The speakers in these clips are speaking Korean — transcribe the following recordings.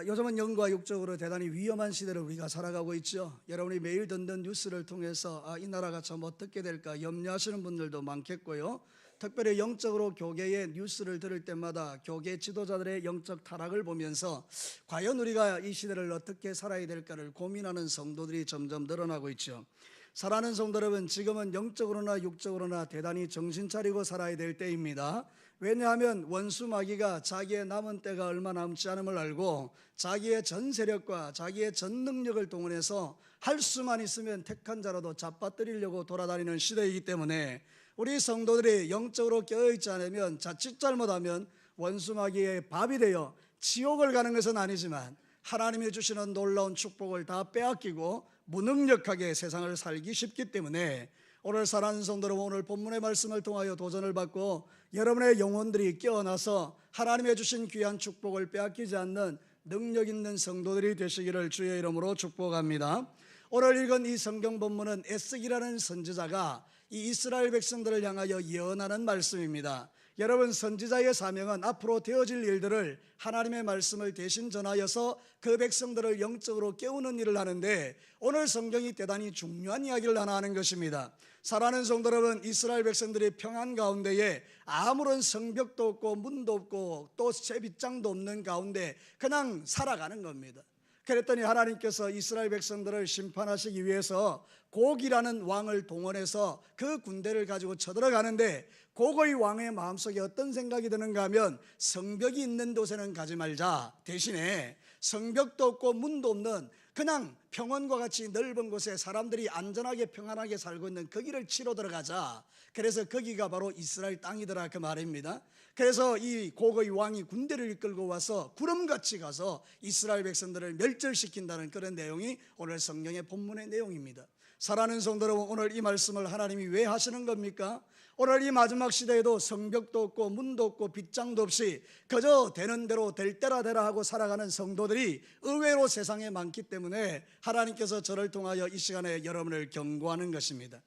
요즘은 영과 육적으로 대단히 위험한 시대를 우리가 살아가고 있죠. 여러분이 매일 듣는 뉴스를 통해서 이 나라가 참 어떻게 될까 염려하시는 분들도 많겠고요. 특별히 영적으로 교계의 뉴스를 들을 때마다 교계 지도자들의 영적 타락을 보면서 과연 우리가 이 시대를 어떻게 살아야 될까를 고민하는 성도들이 점점 늘어나고 있죠. 사랑하는 성도 여러분, 지금은 영적으로나 육적으로나 대단히 정신 차리고 살아야 될 때입니다. 왜냐하면 원수 마귀가 자기의 남은 때가 얼마 남지 않음을 알고 자기의 전 세력과 자기의 전 능력을 동원해서 할 수만 있으면 택한 자라도 잡아뜨리려고 돌아다니는 시대이기 때문에 우리 성도들이 영적으로 깨어있지 않으면 자칫 잘못하면 원수 마귀의 밥이 되어 지옥을 가는 것은 아니지만 하나님이 주시는 놀라운 축복을 다 빼앗기고 무능력하게 세상을 살기 쉽기 때문에 오늘 사랑하는 성도 여러분, 오늘 본문의 말씀을 통하여 도전을 받고 여러분의 영혼들이 깨어나서 하나님의 주신 귀한 축복을 빼앗기지 않는 능력 있는 성도들이 되시기를 주의 이름으로 축복합니다. 오늘 읽은 이 성경 본문은 에스겔이라는 선지자가 이 이스라엘 백성들을 향하여 예언하는 말씀입니다. 여러분, 선지자의 사명은 앞으로 되어질 일들을 하나님의 말씀을 대신 전하여서 그 백성들을 영적으로 깨우는 일을 하는데 오늘 성경이 대단히 중요한 이야기를 하나 하는 것입니다. 사랑하는 성도 여러분, 이스라엘 백성들이 평안 가운데에 아무런 성벽도 없고 문도 없고 또 쇠빗장도 없는 가운데 그냥 살아가는 겁니다. 그랬더니 하나님께서 이스라엘 백성들을 심판하시기 위해서 곡이라는 왕을 동원해서 그 군대를 가지고 쳐들어가는데 고고의 왕의 마음속에 어떤 생각이 드는가 하면 성벽이 있는 곳에는 가지 말자, 대신에 성벽도 없고 문도 없는 그냥 평원과 같이 넓은 곳에 사람들이 안전하게 평안하게 살고 있는 거기를 치러 들어가자. 그래서 거기가 바로 이스라엘 땅이더라 그 말입니다. 그래서 이 고거의 왕이 군대를 이끌고 와서 구름같이 가서 이스라엘 백성들을 멸절시킨다는 그런 내용이 오늘 성경의 본문의 내용입니다. 사랑하는 성도 여러분, 오늘 이 말씀을 하나님이 왜 하시는 겁니까? 오늘 이 마지막 시대에도 성벽도 없고 문도 없고 빗장도 없이 그저 되는 대로 될 때라 되라 하고 살아가는 성도들이 의외로 세상에 많기 때문에 하나님께서 저를 통하여 이 시간에 여러분을 경고하는 것입니다.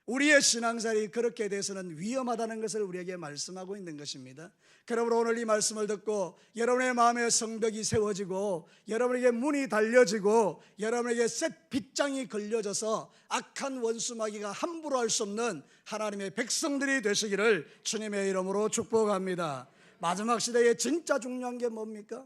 우리의 신앙생활이 그렇게 돼서는 위험하다는 것을 우리에게 말씀하고 있는 것입니다. 그러므로 오늘 이 말씀을 듣고 여러분의 마음에 성벽이 세워지고 여러분에게 문이 달려지고 여러분에게 셋 빗장이 걸려져서 악한 원수 마귀가 함부로 할 수 없는 하나님의 백성들이 되시기를 주님의 이름으로 축복합니다. 마지막 시대에 진짜 중요한 게 뭡니까?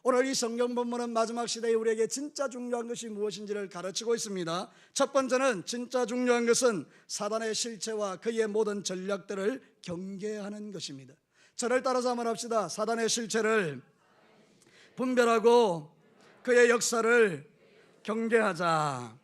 오늘 이 성경 본문은 마지막 시대에 우리에게 진짜 중요한 것이 무엇인지를 가르치고 있습니다. 첫 번째는 진짜 중요한 것은 사단의 실체와 그의 모든 전략들을 경계하는 것입니다. 저를 따라서 한번 합시다. 사단의 실체를 분별하고 그의 역사를 경계하자.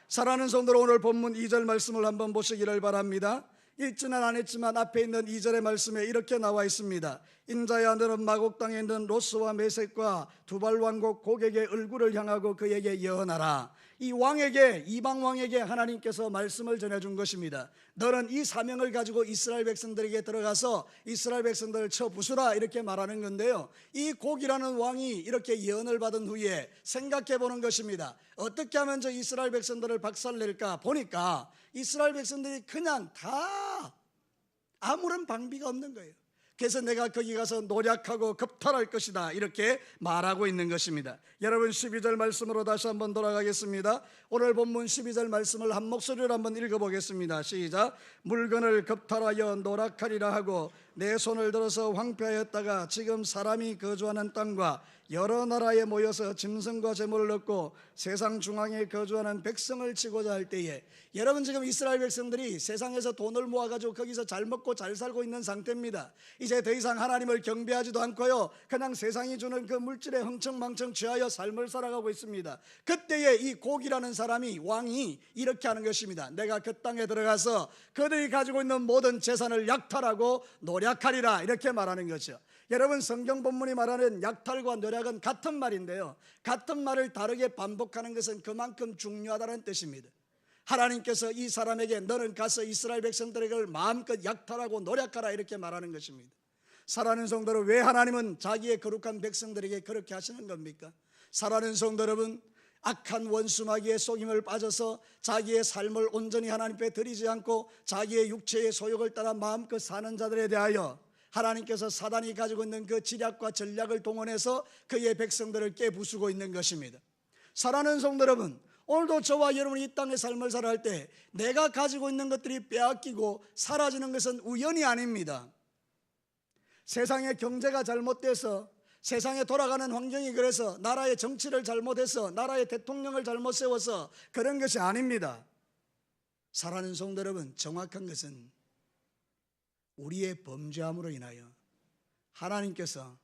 사랑하는 성도들, 오늘 본문 2절 말씀을 한번 보시기를 바랍니다. 읽지는 않았지만 앞에 있는 2절의 말씀에 이렇게 나와 있습니다. 인자야, 너는 마곡 땅에 있는 로스와 메섹과 두발 왕국 고객의 얼굴을 향하고 그에게 예언하라. 이 왕에게, 이방 왕에게 하나님께서 말씀을 전해준 것입니다. 너는 이 사명을 가지고 이스라엘 백성들에게 들어가서 이스라엘 백성들을 쳐 부수라, 이렇게 말하는 건데요, 이 곡이라는 왕이 이렇게 예언을 받은 후에 생각해 보는 것입니다. 어떻게 하면 저 이스라엘 백성들을 박살낼까 보니까 이스라엘 백성들이 그냥 다 아무런 방비가 없는 거예요. 그래서 내가 거기 가서 노력하고 겁탈할 것이다, 이렇게 말하고 있는 것입니다. 여러분, 12절 말씀으로 다시 한번 돌아가겠습니다. 오늘 본문 12절 말씀을 한 목소리로 한번 읽어보겠습니다. 시작. 물건을 겁탈하여 노력하리라 하고 내 손을 들어서 황폐하였다가 지금 사람이 거주하는 땅과 여러 나라에 모여서 짐승과 제물을 얻고 세상 중앙에 거주하는 백성을 치고자 할 때에, 여러분, 지금 이스라엘 백성들이 세상에서 돈을 모아가지고 거기서 잘 먹고 잘 살고 있는 상태입니다. 이제 더 이상 하나님을 경배하지도 않고요, 그냥 세상이 주는 그 물질에 흥청망청 취하여 삶을 살아가고 있습니다. 그때에 이 곡이라는 사람이, 왕이 이렇게 하는 것입니다. 내가 그 땅에 들어가서 그들이 가지고 있는 모든 재산을 약탈하고 노력하리라, 이렇게 말하는 거죠. 여러분, 성경 본문이 말하는 약탈과 노력은 같은 말인데요, 같은 말을 다르게 반복하는 것은 그만큼 중요하다는 뜻입니다. 하나님께서 이 사람에게 너는 가서 이스라엘 백성들에게 마음껏 약탈하고 노력하라, 이렇게 말하는 것입니다. 사랑하는 성도들, 왜 하나님은 자기의 거룩한 백성들에게 그렇게 하시는 겁니까? 사랑하는 성도 여러분, 악한 원수 마귀의 속임을 빠져서 자기의 삶을 온전히 하나님 앞에 드리지 않고 자기의 육체의 소욕을 따라 마음껏 사는 자들에 대하여 하나님께서 사단이 가지고 있는 그 지략과 전략을 동원해서 그의 백성들을 깨부수고 있는 것입니다. 사랑하는 성도 여러분, 오늘도 저와 여러분이 이 땅의 삶을 살아갈 때 내가 가지고 있는 것들이 빼앗기고 사라지는 것은 우연이 아닙니다. 세상의 경제가 잘못돼서, 세상에 돌아가는 환경이 그래서, 나라의 정치를 잘못해서, 나라의 대통령을 잘못 세워서 그런 것이 아닙니다. 사랑하는 성도 여러분, 정확한 것은 우리의 범죄함으로 인하여 하나님께서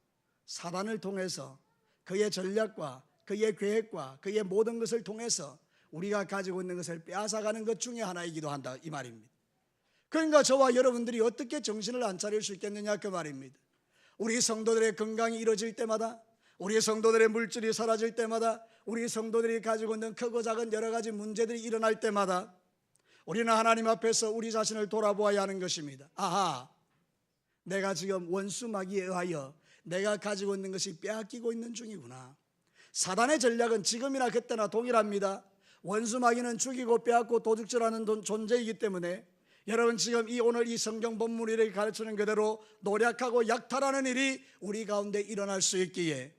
사단을 통해서 그의 전략과 그의 계획과 그의 모든 것을 통해서 우리가 가지고 있는 것을 빼앗아가는 것 중에 하나이기도 한다, 이 말입니다. 그러니까 저와 여러분들이 어떻게 정신을 안 차릴 수 있겠느냐, 그 말입니다. 우리 성도들의 건강이 이루어질 때마다, 우리 성도들의 물질이 사라질 때마다, 우리 성도들이 가지고 있는 크고 작은 여러 가지 문제들이 일어날 때마다 우리는 하나님 앞에서 우리 자신을 돌아보아야 하는 것입니다. 아하, 내가 지금 원수 마귀에 의하여 내가 가지고 있는 것이 빼앗기고 있는 중이구나. 사단의 전략은 지금이나 그때나 동일합니다. 원수 마귀는 죽이고 빼앗고 도둑질하는 존재이기 때문에 여러분, 지금 오늘 이 성경 본문이 가르치는 그대로 노력하고 약탈하는 일이 우리 가운데 일어날 수 있기에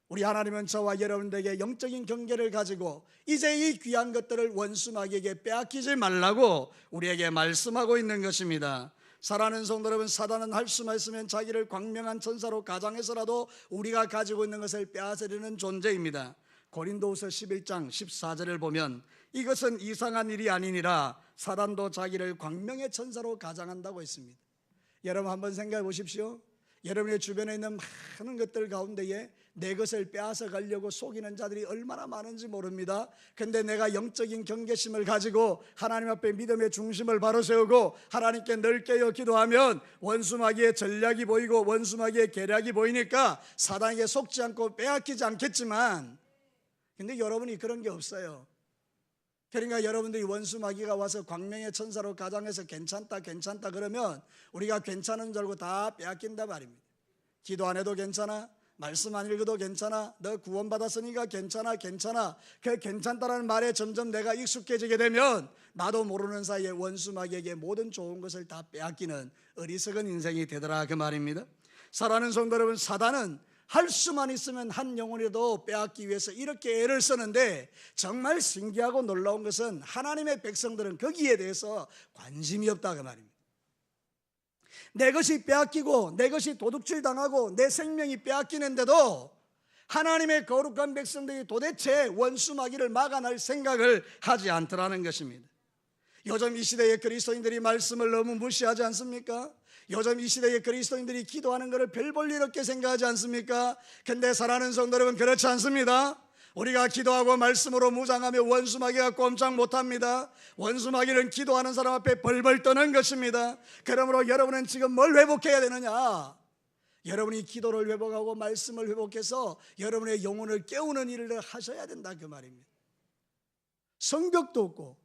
우리 하나님은 저와 여러분들에게 영적인 경계를 가지고 이제 이 귀한 것들을 원수 마귀에게 빼앗기지 말라고 우리에게 말씀하고 있는 것입니다. 사랑하는 성도 여러분, 사단은 할 수만 있으면 자기를 광명한 천사로 가장해서라도 우리가 가지고 있는 것을 빼앗으려는 존재입니다. 고린도후서 11장 14절을 보면 이것은 이상한 일이 아니니라 사단도 자기를 광명의 천사로 가장한다고 했습니다. 여러분 한번 생각해 보십시오. 여러분의 주변에 있는 많은 것들 가운데에 내 것을 빼앗아 가려고 속이는 자들이 얼마나 많은지 모릅니다. 근데 내가 영적인 경계심을 가지고 하나님 앞에 믿음의 중심을 바로 세우고 하나님께 늘 깨어 기도하면 원수 마귀의 전략이 보이고 원수 마귀의 계략이 보이니까 사단에게 속지 않고 빼앗기지 않겠지만, 근데 여러분이 그런 게 없어요. 그러니까 여러분들이 원수 마귀가 와서 광명의 천사로 가장해서 괜찮다 그러면 우리가 괜찮은 줄 알고 다 빼앗긴다 말입니다. 기도 안 해도 괜찮아, 말씀 안 읽어도 괜찮아, 너 구원받았으니까 괜찮아. 그 괜찮다라는 말에 점점 내가 익숙해지게 되면 나도 모르는 사이에 원수 마귀에게 모든 좋은 것을 다 빼앗기는 어리석은 인생이 되더라, 그 말입니다. 사랑하는 성도 여러분, 사단은 할 수만 있으면 한 영혼이라도 빼앗기 위해서 이렇게 애를 쓰는데, 정말 신기하고 놀라운 것은 하나님의 백성들은 거기에 대해서 관심이 없다, 그 말입니다. 내 것이 빼앗기고 내 것이 도둑질 당하고 내 생명이 빼앗기는데도 하나님의 거룩한 백성들이 도대체 원수 마귀를 막아낼 생각을 하지 않더라는 것입니다. 요즘 이 시대에 그리스도인들이 말씀을 너무 무시하지 않습니까? 요즘 이 시대에 그리스도인들이 기도하는 것을 별 볼 일 없게 생각하지 않습니까? 근데 사랑하는 성도 여러분, 그렇지 않습니다. 우리가 기도하고 말씀으로 무장하며 원수 마귀가 꼼짝 못합니다. 원수 마귀는 기도하는 사람 앞에 벌벌 떠는 것입니다. 그러므로 여러분은 지금 뭘 회복해야 되느냐? 여러분이 기도를 회복하고 말씀을 회복해서 여러분의 영혼을 깨우는 일을 하셔야 된다, 그 말입니다. 성벽도 없고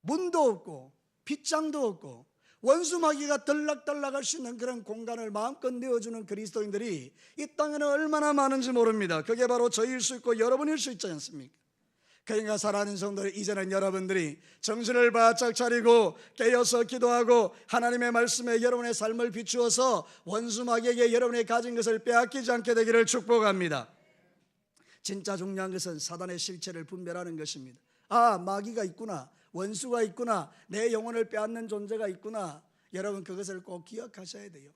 문도 없고 빗장도 없고 원수 마귀가 들락달락할 수 있는 그런 공간을 마음껏 내어주는 그리스도인들이 이 땅에는 얼마나 많은지 모릅니다. 그게 바로 저일 수 있고 여러분일 수 있지 않습니까? 그러니까 사랑하는 성도들, 이제는 여러분들이 정신을 바짝 차리고 깨어서 기도하고 하나님의 말씀에 여러분의 삶을 비추어서 원수 마귀에게 여러분이 가진 것을 빼앗기지 않게 되기를 축복합니다. 진짜 중요한 것은 사단의 실체를 분별하는 것입니다. 아, 마귀가 있구나, 원수가 있구나, 내 영혼을 빼앗는 존재가 있구나. 여러분 그것을 꼭 기억하셔야 돼요.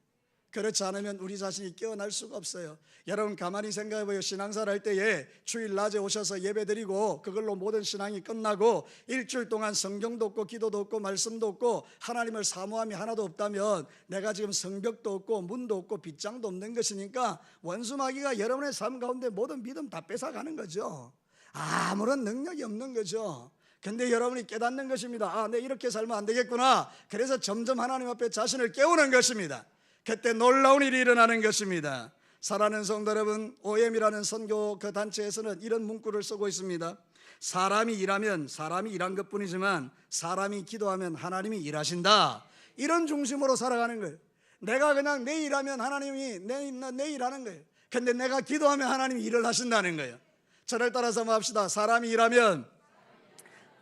그렇지 않으면 우리 자신이 깨어날 수가 없어요. 여러분 가만히 생각해봐요. 신앙생활 할 때에 주일 낮에 오셔서 예배드리고 그걸로 모든 신앙이 끝나고 일주일 동안 성경도 없고 기도도 없고 말씀도 없고 하나님을 사모함이 하나도 없다면 내가 지금 성벽도 없고 문도 없고 빗장도 없는 것이니까 원수 마귀가 여러분의 삶 가운데 모든 믿음 다 뺏어가는 거죠. 아무런 능력이 없는 거죠. 근데 여러분이 깨닫는 것입니다. 아, 내 이렇게 살면 안 되겠구나. 그래서 점점 하나님 앞에 자신을 깨우는 것입니다. 그때 놀라운 일이 일어나는 것입니다. 사랑하는 성도 여러분, OM이라는 선교 그 단체에서는 이런 문구를 쓰고 있습니다. 사람이 일하면 사람이 일한 것뿐이지만 사람이 기도하면 하나님이 일하신다. 이런 중심으로 살아가는 거예요. 내가 그냥 내 일하면 하나님이 내 일하는 거예요. 근데 내가 기도하면 하나님이 일을 하신다는 거예요. 저를 따라서 한번 합시다. 사람이 일하면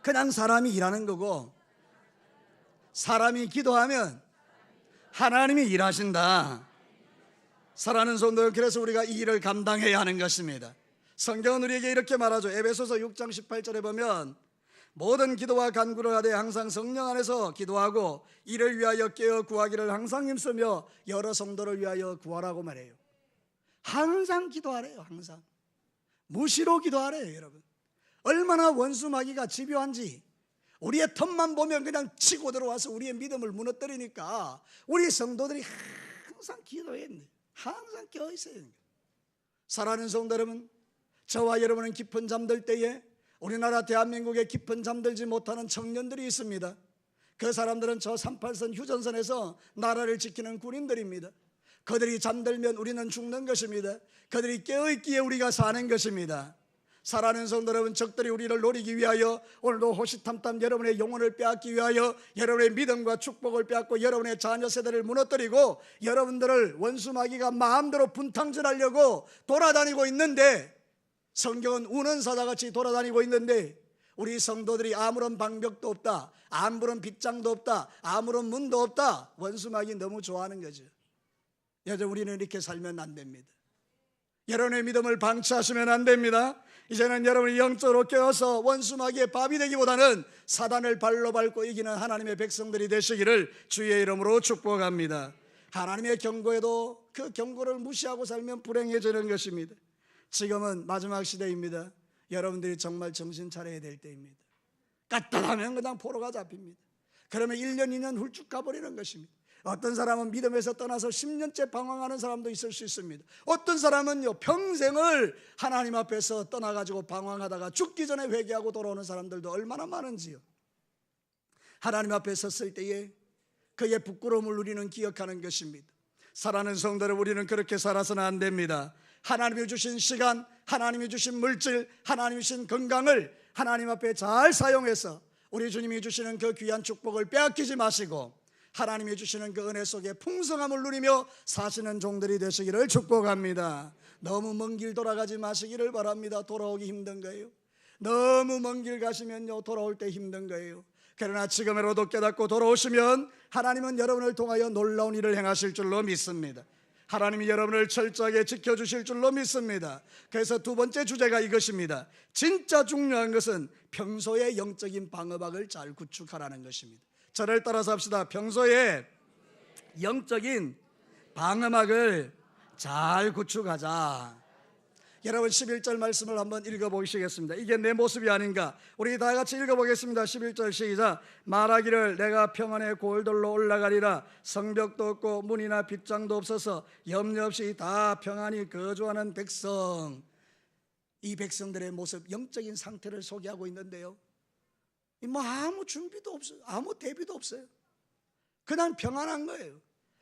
그냥 사람이 일하는 거고, 사람이 기도하면 하나님이 일하신다. 사랑하는 성도, 그래서 우리가 이 일을 감당해야 하는 것입니다. 성경은 우리에게 이렇게 말하죠. 에베소서 6장 18절에 보면 모든 기도와 간구를 하되 항상 성령 안에서 기도하고 이를 위하여 깨어 구하기를 항상 힘쓰며 여러 성도를 위하여 구하라고 말해요. 항상 기도하래요. 항상 무시로 기도하래요. 여러분, 얼마나 원수 마귀가 집요한지 우리의 틈만 보면 그냥 치고 들어와서 우리의 믿음을 무너뜨리니까 우리 성도들이 항상 기도해야 돼. 항상 껴있어야 됩니다. 사랑하는 성도 여러분, 저와 여러분은 깊은 잠들 때에 우리나라 대한민국에 깊은 잠들지 못하는 청년들이 있습니다. 그 사람들은 저 38선 휴전선에서 나라를 지키는 군인들입니다. 그들이 잠들면 우리는 죽는 것입니다. 그들이 깨어있기에 우리가 사는 것입니다. 사랑하는 성도 여러분, 적들이 우리를 노리기 위하여 오늘도 호시탐탐 여러분의 영혼을 빼앗기 위하여 여러분의 믿음과 축복을 빼앗고 여러분의 자녀 세대를 무너뜨리고 여러분들을 원수 마귀가 마음대로 분탕질하려고 돌아다니고 있는데, 성경은 우는 사자같이 돌아다니고 있는데 우리 성도들이 아무런 방벽도 없다, 아무런 빗장도 없다, 아무런 문도 없다. 원수 마귀 너무 좋아하는 거죠. 여러분, 우리는 이렇게 살면 안 됩니다. 여러분의 믿음을 방치하시면 안 됩니다. 이제는 여러분이 영적으로 깨어서 원수 마귀의 밥이 되기보다는 사단을 발로 밟고 이기는 하나님의 백성들이 되시기를 주의 이름으로 축복합니다. 하나님의 경고에도 그 경고를 무시하고 살면 불행해지는 것입니다. 지금은 마지막 시대입니다. 여러분들이 정말 정신 차려야 될 때입니다. 까딱하면 그냥 포로가 잡힙니다. 그러면 1년 2년 훌쭉 가버리는 것입니다. 어떤 사람은 믿음에서 떠나서 10년째 방황하는 사람도 있을 수 있습니다. 어떤 사람은요, 평생을 하나님 앞에서 떠나가지고 방황하다가 죽기 전에 회개하고 돌아오는 사람들도 얼마나 많은지요. 하나님 앞에 섰을 때에 그의 부끄러움을 우리는 기억하는 것입니다. 사랑하는 성도들, 우리는 그렇게 살아서는 안 됩니다. 하나님이 주신 시간, 하나님이 주신 물질, 하나님이 주신 건강을 하나님 앞에 잘 사용해서 우리 주님이 주시는 그 귀한 축복을 빼앗기지 마시고 하나님이 주시는 그 은혜 속에 풍성함을 누리며 사시는 종들이 되시기를 축복합니다. 너무 먼 길 돌아가지 마시기를 바랍니다. 돌아오기 힘든 거예요. 너무 먼 길 가시면요, 돌아올 때 힘든 거예요. 그러나 지금이라도 깨닫고 돌아오시면 하나님은 여러분을 통하여 놀라운 일을 행하실 줄로 믿습니다. 하나님이 여러분을 철저하게 지켜주실 줄로 믿습니다. 그래서 두 번째 주제가 이것입니다. 진짜 중요한 것은 평소의 영적인 방어막을 잘 구축하라는 것입니다. 저를 따라서 합시다. 평소에 영적인 방어막을 잘 구축하자. 여러분, 11절 말씀을 한번 읽어보시겠습니다. 이게 내 모습이 아닌가? 우리 다 같이 읽어보겠습니다. 11절 시작. 말하기를 내가 평안의 골들로 올라가리라. 성벽도 없고 문이나 빗장도 없어서 염려 없이 다 평안히 거주하는 백성. 이 백성들의 모습, 영적인 상태를 소개하고 있는데요, 뭐 아무 준비도 없어요. 아무 대비도 없어요. 그냥 평안한 거예요.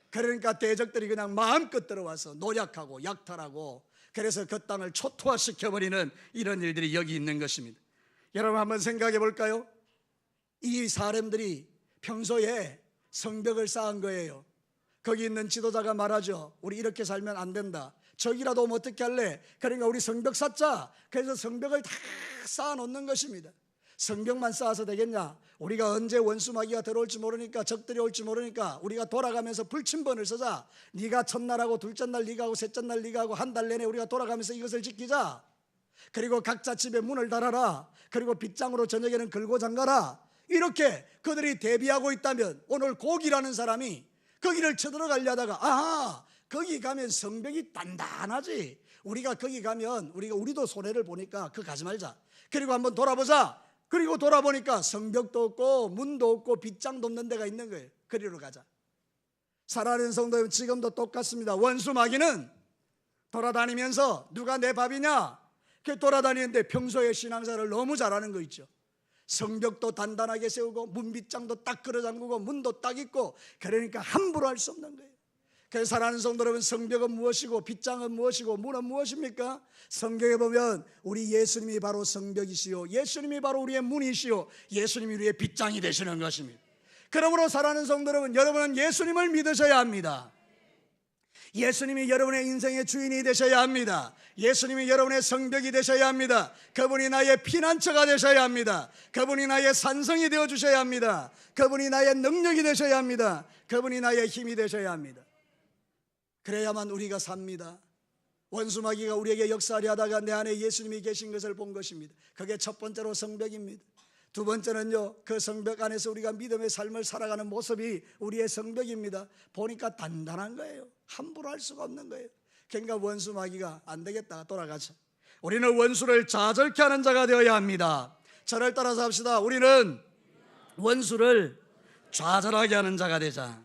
그러니까 대적들이 그냥 마음껏 들어와서 노력하고 약탈하고, 그래서 그 땅을 초토화시켜버리는 이런 일들이 여기 있는 것입니다. 여러분, 한번 생각해 볼까요? 이 사람들이 평소에 성벽을 쌓은 거예요. 거기 있는 지도자가 말하죠. 우리 이렇게 살면 안 된다. 저기라도 오면 어떻게 할래? 그러니까 우리 성벽 쌓자. 그래서 성벽을 다 쌓아놓는 것입니다. 성벽만 쌓아서 되겠냐? 우리가 언제 원수 마귀가 들어올지 모르니까, 적들이 올지 모르니까 우리가 돌아가면서 불침번을 쓰자. 네가 첫날하고 둘째 날 네가 하고 셋째 날 네가 하고 한 달 내내 우리가 돌아가면서 이것을 지키자. 그리고 각자 집에 문을 달아라. 그리고 빗장으로 저녁에는 걸고 잠가라. 이렇게 그들이 대비하고 있다면 오늘 고기라는 사람이 거기를 쳐들어가려 하다가, 아하, 거기 가면 성벽이 단단하지, 우리가 거기 가면 우리도 손해를 보니까 그 가지 말자. 그리고 한번 돌아보자. 그리고 돌아보니까 성벽도 없고 문도 없고 빗장도 없는 데가 있는 거예요. 그리로 가자. 사랑하는 성도 여러분, 지금도 똑같습니다. 원수 마귀는 돌아다니면서 누가 내 밥이냐? 이렇게 돌아다니는데 평소에 신앙생활을 너무 잘하는 거 있죠. 성벽도 단단하게 세우고 문빗장도 딱 끌어 잠그고 문도 딱 있고, 그러니까 함부로 할 수 없는 거예요. 그래서 사랑하는 성도 여러분, 성벽은 무엇이고 빗장은 무엇이고 문은 무엇입니까? 성경에 보면 우리 예수님이 바로 성벽이시요, 예수님이 바로 우리의 문이시요, 예수님이 우리의 빗장이 되시는 것입니다. 그러므로 사랑하는 성도 여러분, 여러분은 예수님을 믿으셔야 합니다. 예수님이 여러분의 인생의 주인이 되셔야 합니다. 예수님이 여러분의 성벽이 되셔야 합니다. 그분이 나의 피난처가 되셔야 합니다. 그분이 나의 산성이 되어주셔야 합니다. 그분이 나의 능력이 되셔야 합니다. 그분이 나의 힘이 되셔야 합니다. 그래야만 우리가 삽니다. 원수마귀가 우리에게 역사하려 하다가 내 안에 예수님이 계신 것을 본 것입니다. 그게 첫 번째로 성벽입니다. 두 번째는요, 그 성벽 안에서 우리가 믿음의 삶을 살아가는 모습이 우리의 성벽입니다. 보니까 단단한 거예요. 함부로 할 수가 없는 거예요. 그러니까 원수마귀가 안 되겠다, 돌아가자. 우리는 원수를 좌절케 하는 자가 되어야 합니다. 저를 따라서 합시다. 우리는 원수를 좌절하게 하는 자가 되자.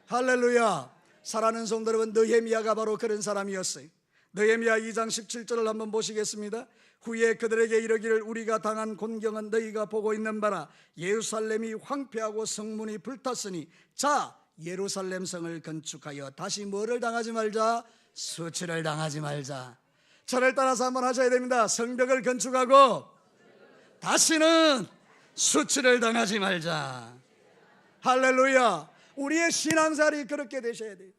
할렐루야. 사랑하는 성도 여러분, 느헤미야가 바로 그런 사람이었어요. 느헤미야 2장 17절을 한번 보시겠습니다. 후에 그들에게 이르기를 우리가 당한 곤경은 너희가 보고 있는 바라. 예루살렘이 황폐하고 성문이 불탔으니 자 예루살렘 성을 건축하여 다시 뭐를 당하지 말자? 수치를 당하지 말자. 저를 따라서 한번 하셔야 됩니다. 성벽을 건축하고 다시는 수치를 당하지 말자. 할렐루야. 우리의 신앙생활이 그렇게 되셔야 돼요.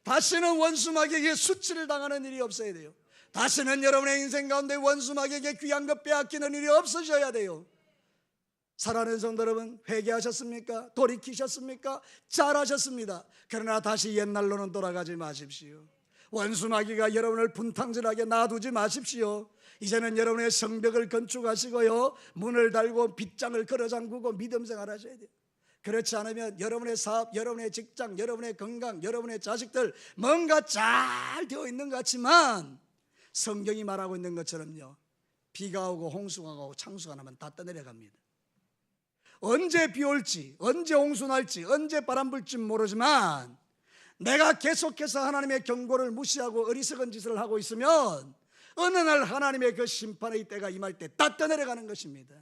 다시는 원수마귀에게 수치를 당하는 일이 없어야 돼요. 다시는 여러분의 인생 가운데 원수마귀에게 귀한 것 빼앗기는 일이 없으셔야 돼요. 사랑하는 성도 여러분, 회개하셨습니까? 돌이키셨습니까? 잘하셨습니다. 그러나 다시 옛날로는 돌아가지 마십시오. 원수마귀가 여러분을 분탕질하게 놔두지 마십시오. 이제는 여러분의 성벽을 건축하시고요, 문을 달고 빗장을 걸어 잠그고 믿음 생활하셔야 돼요. 그렇지 않으면 여러분의 사업, 여러분의 직장, 여러분의 건강, 여러분의 자식들 뭔가 잘 되어 있는 것 같지만 성경이 말하고 있는 것처럼요, 비가 오고 홍수가 오고 창수가 나면 다 떠내려갑니다. 언제 비 올지, 언제 홍수 날지, 언제 바람 불지 모르지만 내가 계속해서 하나님의 경고를 무시하고 어리석은 짓을 하고 있으면 어느 날 하나님의 그 심판의 때가 임할 때 다 떠내려가는 것입니다.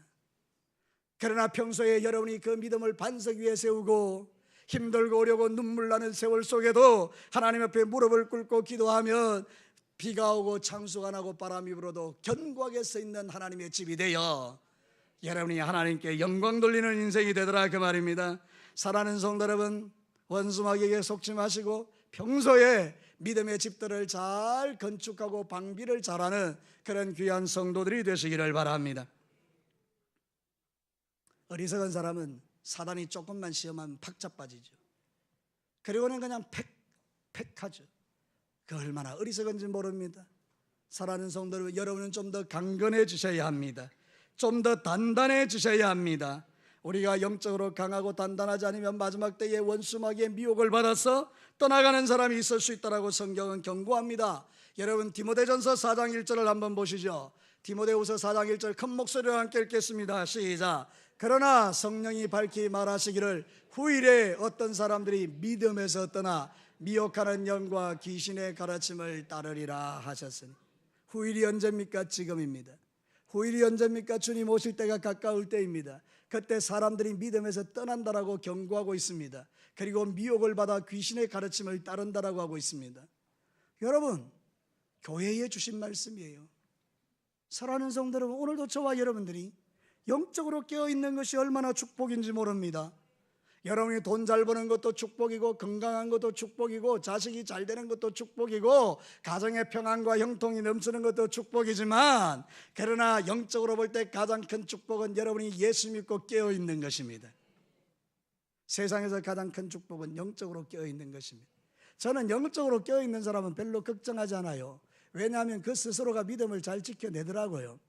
그러나 평소에 여러분이 그 믿음을 반석 위에 세우고 힘들고 어려고 눈물 나는 세월 속에도 하나님 앞에 무릎을 꿇고 기도하면 비가 오고 창수가 나고 바람이 불어도 견고하게 서 있는 하나님의 집이 되어 여러분이 하나님께 영광 돌리는 인생이 되더라, 그 말입니다. 사랑하는 성도 여러분, 원수마귀에게 속지 마시고 평소에 믿음의 집들을 잘 건축하고 방비를 잘하는 그런 귀한 성도들이 되시기를 바랍니다. 어리석은 사람은 사단이 조금만 시험하면 팍 자빠지죠. 그리고는 그냥 팩하죠. 그 얼마나 어리석은지 모릅니다. 사랑하는 성도 여러분, 여러분은 좀 더 강건해지셔야 합니다. 좀 더 단단해지셔야 합니다. 우리가 영적으로 강하고 단단하지 않으면 마지막 때에 원수마귀의 미혹을 받아서 떠나가는 사람이 있을 수 있다고 성경은 경고합니다. 여러분, 디모데전서 4장 1절을 한번 보시죠. 디모데후서 4장 1절 큰 목소리로 함께 읽겠습니다. 시작. 그러나 성령이 밝히 말하시기를 후일에 어떤 사람들이 믿음에서 떠나 미혹하는 영과 귀신의 가르침을 따르리라 하셨으니, 후일이 언제입니까? 지금입니다. 후일이 언제입니까? 주님 오실 때가 가까울 때입니다. 그때 사람들이 믿음에서 떠난다라고 경고하고 있습니다. 그리고 미혹을 받아 귀신의 가르침을 따른다라고 하고 있습니다. 여러분, 교회에 주신 말씀이에요. 사랑하는 성도 여러분, 오늘도 저와 여러분들이 영적으로 깨어있는 것이 얼마나 축복인지 모릅니다. 여러분이 돈 잘 버는 것도 축복이고, 건강한 것도 축복이고, 자식이 잘 되는 것도 축복이고, 가정의 평안과 형통이 넘치는 것도 축복이지만, 그러나 영적으로 볼 때 가장 큰 축복은 여러분이 예수 믿고 깨어있는 것입니다. 세상에서 가장 큰 축복은 영적으로 깨어있는 것입니다. 저는 영적으로 깨어있는 사람은 별로 걱정하지 않아요. 왜냐하면 그 스스로가 믿음을 잘 지켜내더라고요.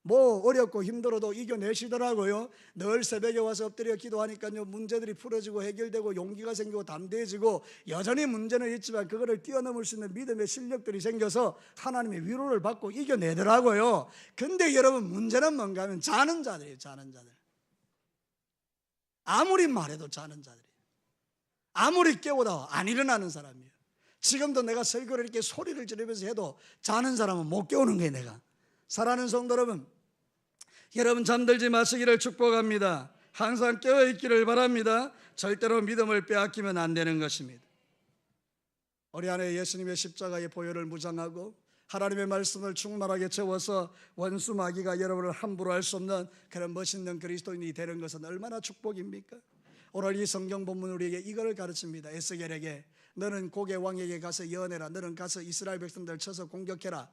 뭐 어렵고 힘들어도 이겨내시더라고요. 늘 새벽에 와서 엎드려 기도하니까요, 문제들이 풀어지고 해결되고 용기가 생기고 담대해지고, 여전히 문제는 있지만 그거를 뛰어넘을 수 있는 믿음의 실력들이 생겨서 하나님의 위로를 받고 이겨내더라고요. 근데 여러분, 문제는 뭔가 하면 자는 자들이에요. 자는 자들. 아무리 말해도 자는 자들이에요. 아무리 깨워도 안 일어나는 사람이에요. 지금도 내가 설교를 이렇게 소리를 지르면서 해도 자는 사람은 못 깨우는 거예요, 내가. 사랑하는 성도 여러분, 여러분 잠들지 마시기를 축복합니다. 항상 깨어있기를 바랍니다. 절대로 믿음을 빼앗기면 안 되는 것입니다. 우리 안에 예수님의 십자가의 보혈을 무장하고 하나님의 말씀을 충만하게 채워서 원수 마귀가 여러분을 함부로 할 수 없는 그런 멋있는 그리스도인이 되는 것은 얼마나 축복입니까? 오늘 이 성경 본문 우리에게 이걸 가르칩니다. 에스겔에게 너는 고개 왕에게 가서 예언해라. 너는 가서 이스라엘 백성들을 쳐서 공격해라.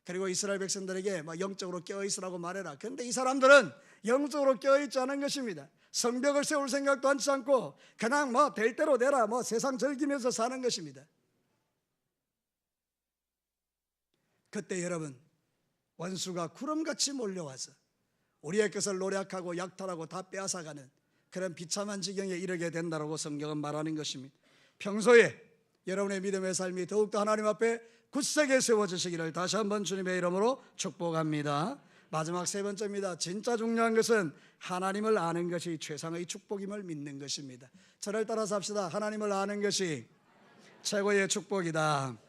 그리고 이스라엘 백성들에게 영적으로 깨어있으라고 말해라. 그런데 이 사람들은 영적으로 깨어있지 않은 것입니다. 성벽을 세울 생각도 하지 않고 그냥 될 대로 되라, 세상 즐기면서 사는 것입니다. 그때 여러분, 원수가 구름같이 몰려와서 우리의 것을 노략하고 약탈하고 다 빼앗아가는 그런 비참한 지경에 이르게 된다고 성경은 말하는 것입니다. 평소에 여러분의 믿음의 삶이 더욱더 하나님 앞에 굳세게 세워지시기를 다시 한번 주님의 이름으로 축복합니다. 마지막 세 번째입니다. 진짜 중요한 것은 하나님을 아는 것이 최상의 축복임을 믿는 것입니다. 저를 따라서 합시다. 하나님을 아는 것이 최고의 축복이다.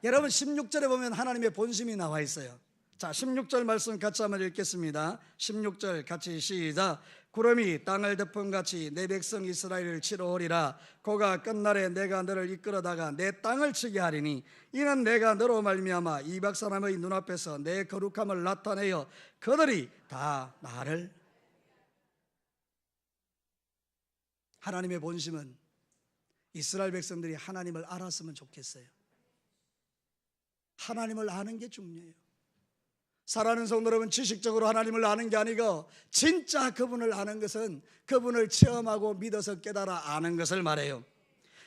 여러분 16절에 보면 하나님의 본심이 나와 있어요. 자, 16절 말씀 같이 한번 읽겠습니다. 16절 같이 시작. 구름이 땅을 덮음같이 내 백성 이스라엘을 치러오리라. 그가 끝날에 내가 너를 이끌어다가 내 땅을 치게 하리니 이는 내가 너로 말미암아 이방 사람의 눈앞에서 내 거룩함을 나타내어 그들이 다 나를. 하나님의 본심은 이스라엘 백성들이 하나님을 알았으면 좋겠어요. 하나님을 아는 게 중요해요. 사랑하는 성도 여러분, 지식적으로 하나님을 아는 게 아니고 진짜 그분을 아는 것은 그분을 체험하고 믿어서 깨달아 아는 것을 말해요.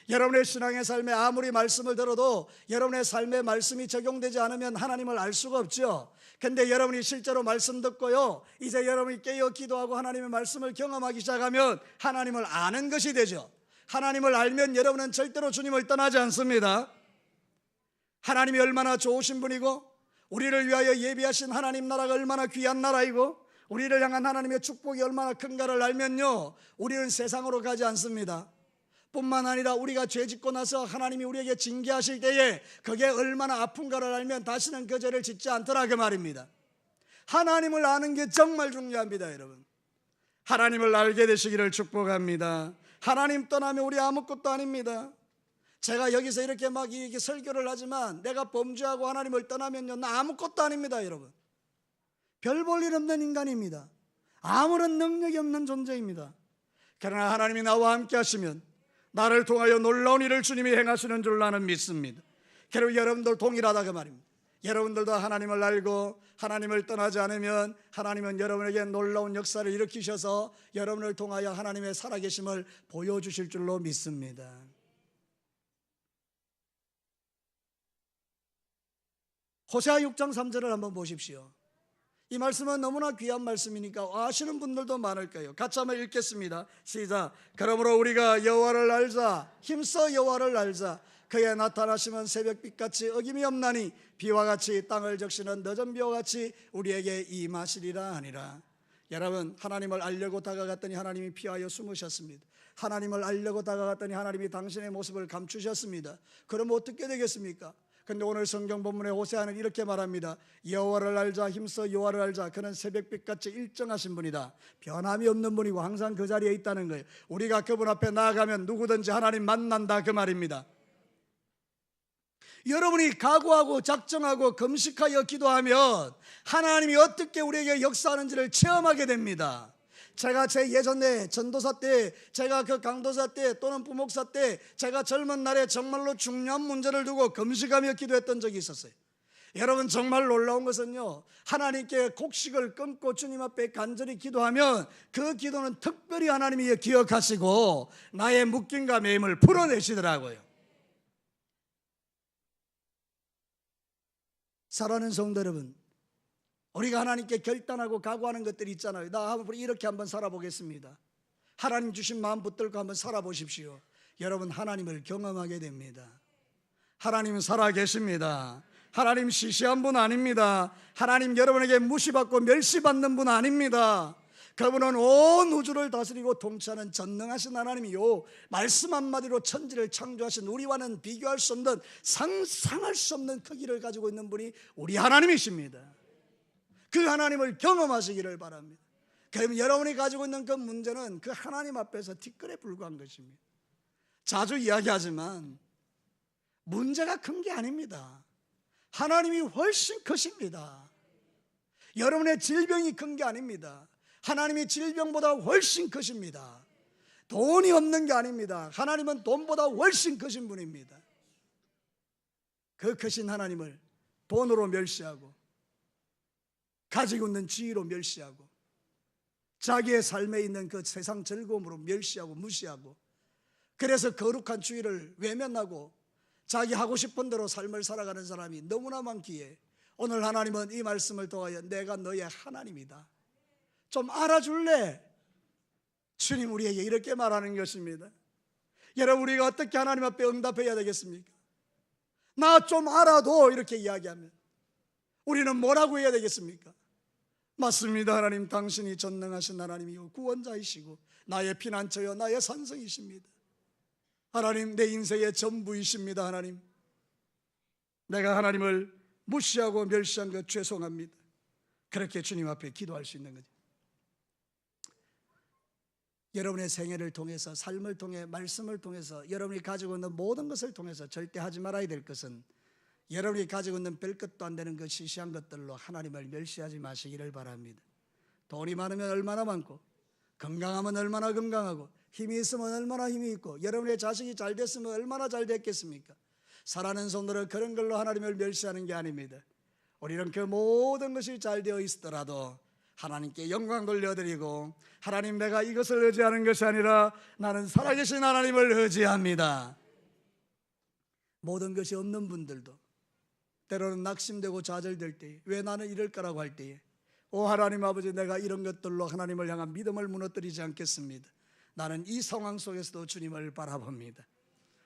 여러분의 신앙의 삶에 아무리 말씀을 들어도 여러분의 삶에 말씀이 적용되지 않으면 하나님을 알 수가 없죠. 근데 여러분이 실제로 말씀 듣고요, 이제 여러분이 깨어 기도하고 하나님의 말씀을 경험하기 시작하면 하나님을 아는 것이 되죠. 하나님을 알면 여러분은 절대로 주님을 떠나지 않습니다. 하나님이 얼마나 좋으신 분이고 우리를 위하여 예비하신 하나님 나라가 얼마나 귀한 나라이고 우리를 향한 하나님의 축복이 얼마나 큰가를 알면요, 우리는 세상으로 가지 않습니다. 뿐만 아니라 우리가 죄 짓고 나서 하나님이 우리에게 징계하실 때에 그게 얼마나 아픈가를 알면 다시는 그 죄를 짓지 않더라 그 말입니다. 하나님을 아는 게 정말 중요합니다. 여러분, 하나님을 알게 되시기를 축복합니다. 하나님 떠나면 우리 아무것도 아닙니다. 제가 여기서 이렇게 설교를 하지만 내가 범죄하고 하나님을 떠나면요, 나 아무것도 아닙니다. 여러분, 별 볼 일 없는 인간입니다. 아무런 능력이 없는 존재입니다. 그러나 하나님이 나와 함께 하시면 나를 통하여 놀라운 일을 주님이 행하시는 줄 나는 믿습니다. 그리고 여러분들 동일하다 그 말입니다. 여러분들도 하나님을 알고 하나님을 떠나지 않으면 하나님은 여러분에게 놀라운 역사를 일으키셔서 여러분을 통하여 하나님의 살아계심을 보여주실 줄로 믿습니다. 호세아 6장 3절을 한번 보십시오. 이 말씀은 너무나 귀한 말씀이니까 아시는 분들도 많을 거예요. 같이 한번 읽겠습니다. 시작. 그러므로 우리가 여호와를 알자, 힘써 여호와를 알자. 그의 나타나심은 새벽빛같이 어김이 없나니 비와 같이 땅을 적시는 늦은 비와 같이 우리에게 임하시리라 하니라. 여러분, 하나님을 알려고 다가갔더니 하나님이 피하여 숨으셨습니다. 하나님을 알려고 다가갔더니 하나님이 당신의 모습을 감추셨습니다. 그럼 어떻게 되겠습니까? 근데 오늘 성경 본문의 호세아는 이렇게 말합니다. 여호와를 알자, 힘써 여호와를 알자. 그는 새벽빛같이 일정하신 분이다. 변함이 없는 분이고 항상 그 자리에 있다는 거예요. 우리가 그분 앞에 나아가면 누구든지 하나님 만난다 그 말입니다. 여러분이 각오하고 작정하고 금식하여 기도하면 하나님이 어떻게 우리에게 역사하는지를 체험하게 됩니다. 제가 제 예전에 전도사 때, 제가 그 강도사 때 또는 부목사 때 제가 젊은 날에 정말로 중요한 문제를 두고 금식하며 기도했던 적이 있었어요. 여러분, 정말 놀라운 것은요, 하나님께 곡식을 끊고 주님 앞에 간절히 기도하면 그 기도는 특별히 하나님이 기억하시고 나의 묶임과 매임을 풀어내시더라고요. 사랑하는 성도 여러분, 우리가 하나님께 결단하고 각오하는 것들이 있잖아요. 나 이렇게 한번 살아보겠습니다. 하나님 주신 마음 붙들고 한번 살아보십시오. 여러분, 하나님을 경험하게 됩니다. 하나님은 살아계십니다. 하나님 시시한 분 아닙니다. 하나님 여러분에게 무시받고 멸시받는 분 아닙니다. 그분은 온 우주를 다스리고 통치하는 전능하신 하나님이요, 말씀 한마디로 천지를 창조하신 우리와는 비교할 수 없는, 상상할 수 없는 크기를 가지고 있는 분이 우리 하나님이십니다. 그 하나님을 경험하시기를 바랍니다. 그럼 여러분이 가지고 있는 그 문제는 그 하나님 앞에서 티끌에 불과한 것입니다. 자주 이야기하지만 문제가 큰 게 아닙니다. 하나님이 훨씬 크십니다. 여러분의 질병이 큰 게 아닙니다. 하나님이 질병보다 훨씬 크십니다. 돈이 없는 게 아닙니다. 하나님은 돈보다 훨씬 크신 분입니다. 그 크신 하나님을 돈으로 멸시하고 가지고 있는 지위로 멸시하고 자기의 삶에 있는 그 세상 즐거움으로 멸시하고 무시하고, 그래서 거룩한 주의를 외면하고 자기 하고 싶은 대로 삶을 살아가는 사람이 너무나 많기에 오늘 하나님은 이 말씀을 통하여 내가 너의 하나님이다, 좀 알아줄래? 주님 우리에게 이렇게 말하는 것입니다. 여러분, 우리가 어떻게 하나님 앞에 응답해야 되겠습니까? 나 좀 알아도 이렇게 이야기하면 우리는 뭐라고 해야 되겠습니까? 맞습니다. 하나님, 당신이 전능하신 하나님이요 구원자이시고 나의 피난처요 나의 산성이십니다. 하나님, 내 인생의 전부이십니다. 하나님, 내가 하나님을 무시하고 멸시한 것 죄송합니다. 그렇게 주님 앞에 기도할 수 있는 거죠. 여러분의 생애를 통해서, 삶을 통해, 말씀을 통해서, 여러분이 가지고 있는 모든 것을 통해서 절대 하지 말아야 될 것은, 여러분이 가지고 있는 별것도 안 되는 그 시시한 것들로 하나님을 멸시하지 마시기를 바랍니다. 돈이 많으면 얼마나 많고, 건강하면 얼마나 건강하고, 힘이 있으면 얼마나 힘이 있고, 여러분의 자식이 잘 됐으면 얼마나 잘 됐겠습니까? 사랑하는 성도들, 그런 걸로 하나님을 멸시하는 게 아닙니다. 우리는 그 모든 것이 잘 되어 있더라도 하나님께 영광 돌려드리고, 하나님, 내가 이것을 의지하는 것이 아니라 나는 살아계신 하나님을 의지합니다. 모든 것이 없는 분들도 때로는 낙심되고 좌절될 때에, 왜 나는 이럴까라고 할 때에, 오 하나님 아버지, 내가 이런 것들로 하나님을 향한 믿음을 무너뜨리지 않겠습니다. 나는 이 상황 속에서도 주님을 바라봅니다.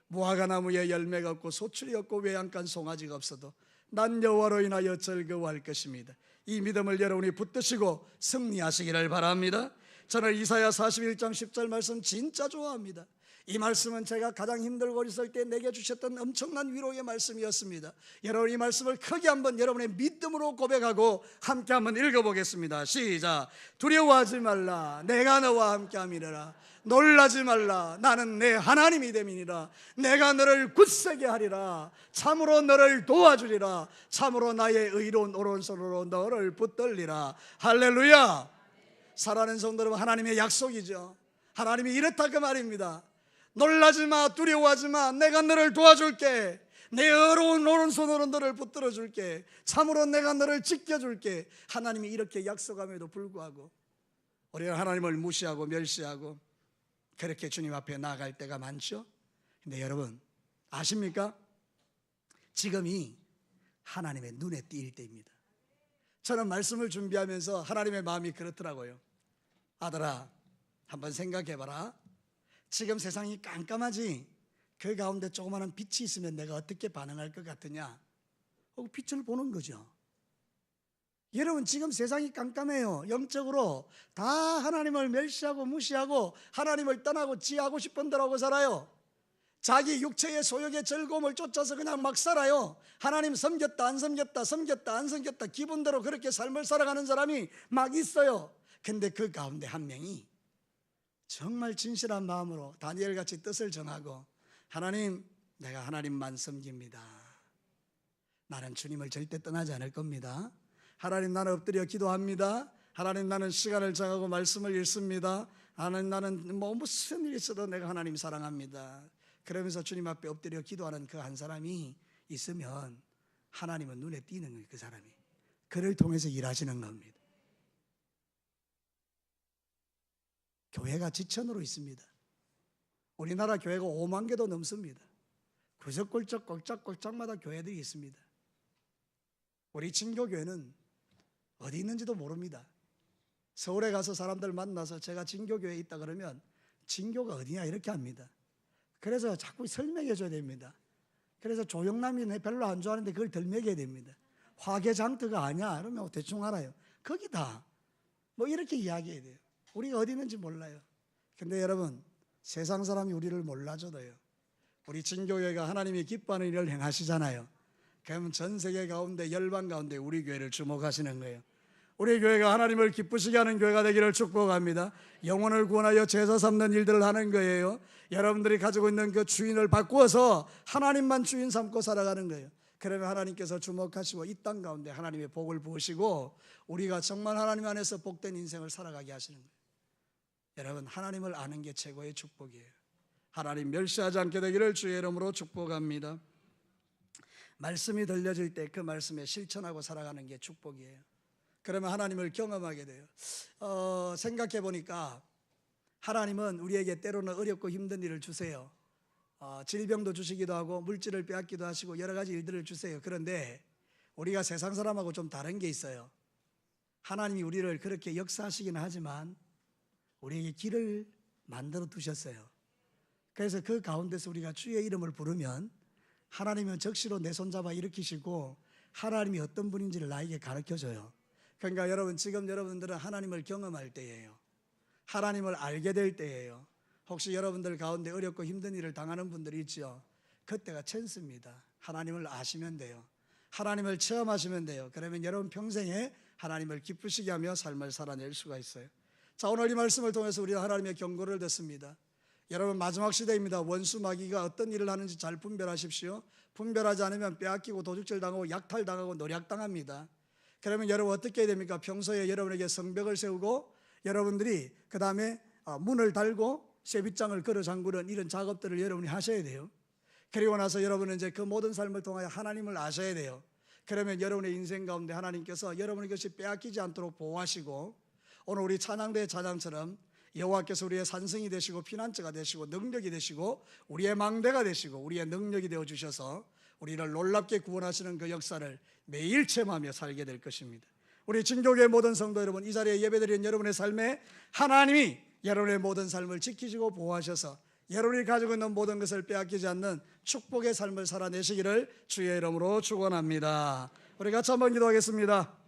무화과 나무에 열매가 없고 소출이 없고 외양간 송아지가 없어도 난 여호와로 인하여 즐거워할 것입니다. 이 믿음을 여러분이 붙드시고 승리하시기를 바랍니다. 저는 이사야 41장 10절 말씀 진짜 좋아합니다. 이 말씀은 제가 가장 힘들고 있을 때 내게 주셨던 엄청난 위로의 말씀이었습니다. 여러분, 이 말씀을 크게 한번 여러분의 믿음으로 고백하고 함께 한번 읽어보겠습니다. 시작. 두려워하지 말라, 내가 너와 함께함이라. 놀라지 말라, 나는 내 하나님이 됨이니라. 내가 너를 굳세게 하리라. 참으로 너를 도와주리라. 참으로 나의 의로운 오른손으로 너를 붙들리라. 할렐루야. 사랑하는 성도 여러분, 하나님의 약속이죠. 하나님이 이렇다 그 말입니다. 놀라지 마, 두려워하지 마, 내가 너를 도와줄게. 내 의로운 오른손으로 너를 붙들어 줄게. 참으로 내가 너를 지켜줄게. 하나님이 이렇게 약속함에도 불구하고 우리는 하나님을 무시하고 멸시하고 그렇게 주님 앞에 나아갈 때가 많죠. 근데 여러분 아십니까? 지금이 하나님의 눈에 띄일 때입니다. 저는 말씀을 준비하면서 하나님의 마음이 그렇더라고요. 아들아, 한번 생각해봐라. 지금 세상이 깜깜하지? 그 가운데 조그마한 빛이 있으면 내가 어떻게 반응할 것 같으냐? 빛을 보는 거죠. 여러분, 지금 세상이 깜깜해요. 영적으로 다 하나님을 멸시하고 무시하고 하나님을 떠나고 지하고 싶은 대로 하고 살아요. 자기 육체의 소욕의 즐거움을 쫓아서 그냥 막 살아요. 하나님 섬겼다 안 섬겼다, 섬겼다 안 섬겼다, 기분대로 그렇게 삶을 살아가는 사람이 막 있어요. 근데 그 가운데 한 명이 정말 진실한 마음으로 다니엘같이 뜻을 정하고, 하나님, 내가 하나님만 섬깁니다. 나는 주님을 절대 떠나지 않을 겁니다. 하나님, 나는 엎드려 기도합니다. 하나님, 나는 시간을 정하고 말씀을 읽습니다. 하나님, 나는 무슨 일이 있어도 내가 하나님 사랑합니다. 그러면서 주님 앞에 엎드려 기도하는 그 한 사람이 있으면 하나님은 눈에 띄는 거예요. 그 사람이 그를 통해서 일하시는 겁니다. 교회가 지천으로 있습니다. 우리나라 교회가 5만 개도 넘습니다. 구석골짝 꼴짝꼴짝마다 교회들이 있습니다. 우리 진교교회는 어디 있는지도 모릅니다. 서울에 가서 사람들 만나서 제가 진교교회에 있다 그러면 진교가 어디냐 이렇게 합니다. 그래서 자꾸 설명해 줘야 됩니다. 그래서 조영남이 내 별로 안 좋아하는데 그걸 덜 먹여야 됩니다. 화개장터가 아니야 그러면 대충 알아요. 거기다 뭐 이렇게 이야기해야 돼요. 우리가 어디 있는지 몰라요. 근데 여러분, 세상 사람이 우리를 몰라줘도요, 우리 진교회가 하나님이 기뻐하는 일을 행하시잖아요. 그러면 전 세계 가운데, 열방 가운데 우리 교회를 주목하시는 거예요. 우리 교회가 하나님을 기쁘시게 하는 교회가 되기를 축복합니다. 영혼을 구원하여 제사 삼는 일들을 하는 거예요. 여러분들이 가지고 있는 그 주인을 바꾸어서 하나님만 주인 삼고 살아가는 거예요. 그러면 하나님께서 주목하시고 이 땅 가운데 하나님의 복을 부으시고 우리가 정말 하나님 안에서 복된 인생을 살아가게 하시는 거예요. 여러분, 하나님을 아는 게 최고의 축복이에요. 하나님 멸시하지 않게 되기를 주의 이름으로 축복합니다. 말씀이 들려질 때 그 말씀에 실천하고 살아가는 게 축복이에요. 그러면 하나님을 경험하게 돼요. 생각해 보니까 하나님은 우리에게 때로는 어렵고 힘든 일을 주세요. 질병도 주시기도 하고 물질을 빼앗기도 하시고 여러 가지 일들을 주세요. 그런데 우리가 세상 사람하고 좀 다른 게 있어요. 하나님이 우리를 그렇게 역사하시기는 하지만 우리에게 길을 만들어 두셨어요. 그래서 그 가운데서 우리가 주의 이름을 부르면 하나님은 적시로 내 손잡아 일으키시고 하나님이 어떤 분인지를 나에게 가르쳐줘요. 그러니까 여러분, 지금 여러분들은 하나님을 경험할 때예요. 하나님을 알게 될 때예요. 혹시 여러분들 가운데 어렵고 힘든 일을 당하는 분들이 있죠. 그때가 찬스입니다. 하나님을 아시면 돼요. 하나님을 체험하시면 돼요. 그러면 여러분 평생에 하나님을 기쁘시게 하며 삶을 살아낼 수가 있어요. 자, 오늘 이 말씀을 통해서 우리가 하나님의 경고를 듣습니다. 여러분, 마지막 시대입니다. 원수 마귀가 어떤 일을 하는지 잘 분별하십시오. 분별하지 않으면 빼앗기고 도둑질 당하고 약탈당하고 노략당합니다. 그러면 여러분 어떻게 해야 됩니까? 평소에 여러분에게 성벽을 세우고 여러분들이 그 다음에 문을 달고 쇠빗장을 걸어 잠그는 이런 작업들을 여러분이 하셔야 돼요. 그리고 나서 여러분은 이제 그 모든 삶을 통하여 하나님을 아셔야 돼요. 그러면 여러분의 인생 가운데 하나님께서 여러분의 것이 빼앗기지 않도록 보호하시고, 오늘 우리 찬양대의 찬양처럼 여호와께서 우리의 산성이 되시고 피난처가 되시고 능력이 되시고 우리의 망대가 되시고 우리의 능력이 되어 주셔서 우리를 놀랍게 구원하시는 그 역사를 매일 체험하며 살게 될 것입니다. 우리 진교교의 모든 성도 여러분, 이 자리에 예배드리는 여러분의 삶에 하나님이 여러분의 모든 삶을 지키시고 보호하셔서 여러분이 가지고 있는 모든 것을 빼앗기지 않는 축복의 삶을 살아내시기를 주의 이름으로 축원합니다. 우리 같이 한번 기도하겠습니다.